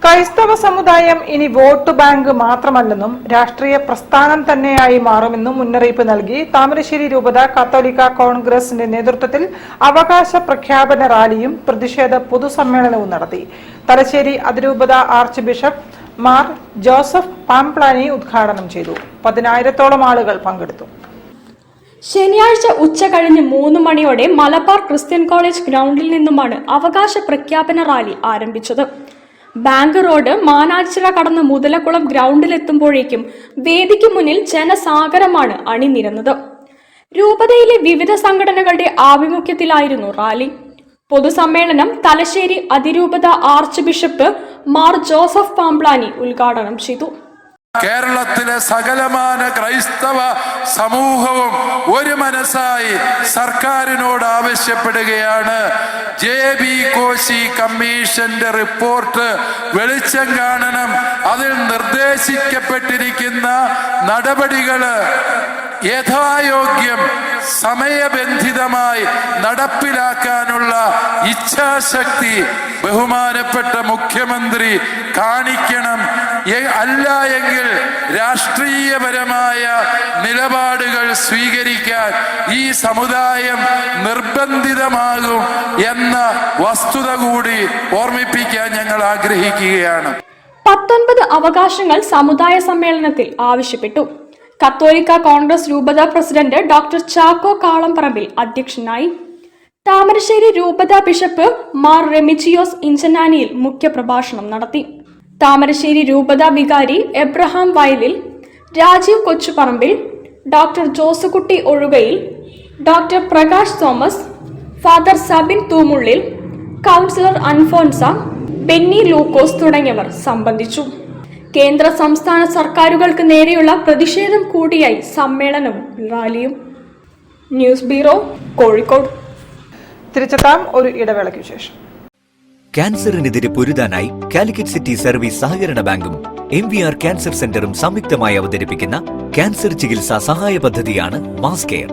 ക്രൈസ്തവ സമുദായം ഇനി വോട്ട് ബാങ്ക് മാത്രമല്ലെന്നും രാഷ്ട്രീയ പ്രസ്ഥാനം തന്നെയായി മാറുമെന്നും മുന്നറിയിപ്പ് നൽകി താമരശ്ശേരി രൂപത കത്തോലിക്ക കോൺഗ്രസിന്റെ നേതൃത്വത്തിൽ അവകാശ പ്രഖ്യാപന റാലിയും പ്രതിഷേധ പൊതുസമ്മേളനവും നടത്തി. തലശ്ശേരി അതിരൂപത arch bishop Mar Joseph Pamplany ഉദ്ഘാടനം ചെയ്തു. 10,000-ഓളം ആളുകൾ പങ്കെടുത്തു. ശനിയാഴ്ച ഉച്ച കഴിഞ്ഞ് 3 മണിയോടെ മലബാർ ക്രിസ്ത്യൻ കോളേജ് ഗ്രൗണ്ടിൽ നിന്നുമാണ് അവകാശ പ്രഖ്യാപന റാലി ആരംഭിച്ചത്. ബാങ്ക് റോഡ് മാനാച്ചിറ കടന്ന് മുതലക്കുളം ഗ്രൗണ്ടിലെത്തുമ്പോഴേക്കും വേദിക്ക് മുന്നിൽ ജനസാഗരമാണ് അണിനിരന്നത്. രൂപതയിലെ വിവിധ സംഘടനകളുടെ ആഭിമുഖ്യത്തിലായിരുന്നു റാലി. പൊതുസമ്മേളനം തലശ്ശേരി അതിരൂപത arch bishop Mar Joseph Pamplany ഉദ്ഘാടനം ചെയ്തു. കേരളത്തിലെ സകലമാന ക്രൈസ്തവ സമൂഹവും ഒരു മനസ്സായി സർക്കാരിനോട് ആവശ്യപ്പെടുകയാണ്. JB കോശി കമ്മീഷന്റെ റിപ്പോർട്ട് വെളിച്ചം കാണണം. അതിൽ നിർദ്ദേശിക്കപ്പെട്ടിരിക്കുന്ന നടപടികള് യഥായോഗ്യം സമയബന്ധിതമായി നടപ്പിലാക്കാനുള്ള ഇച്ഛാശക്തി ബഹുമാനപ്പെട്ട മുഖ്യമന്ത്രി കാണിക്കണം. അല്ല എങ്കിൽ രാഷ്ട്രീയപരമായ നിലപാടുകൾ സ്വീകരിക്കാൻ ഈ സമുദായം നിർബന്ധിതമാകും എന്ന വസ്തുത കൂടി ഓർമ്മിപ്പിക്കാൻ ഞങ്ങൾ ആഗ്രഹിക്കുകയാണ്. 19 അവകാശങ്ങൾ സമുദായ സമ്മേളനത്തിൽ ആവശ്യപ്പെട്ടു. കത്തോലിക്ക കോൺഗ്രസ് രൂപത പ്രസിഡന്റ് ഡോക്ടർ ചാക്കോ കാളംപറമ്പിൽ അധ്യക്ഷനായി. താമരശ്ശേരി രൂപത ബിഷപ്പ് മാർ റെമിജിയോസ് ഇഞ്ചനാനിയിൽ മുഖ്യപ്രഭാഷണം നടത്തി. താമരശ്ശേരി രൂപത വികാരി Abraham Vayalil, Rajeev Kochuparambil, doctor Josekutty Ozhukayil, doctor Prakash Thomas, father Sabin Thoomullil, councillor Anfonsa, Benny Lukose തുടങ്ങിയവർ സംബന്ധിച്ചു. കേന്ദ്ര സംസ്ഥാന സർക്കാരുകൾക്ക് നേരെയുള്ള പ്രതിഷേധം കൂടിയായി സമ്മേളനവും റാലിയും. News bureau, Kozhikode. തിരിച്ചെത്താം ഒരു ഇടവേളയ്ക്ക് ശേഷം. ക്യാൻസറിനെതിരെ പൊരുതാനായി കാലിക്കറ്റ് സിറ്റി സർവീസ് സഹകരണ ബാങ്കും MVR ക്യാൻസർ സെന്ററും സംയുക്തമായി അവതരിപ്പിക്കുന്ന ക്യാൻസർ ചികിത്സാ സഹായ പദ്ധതിയാണ് മാസ് കെയർ.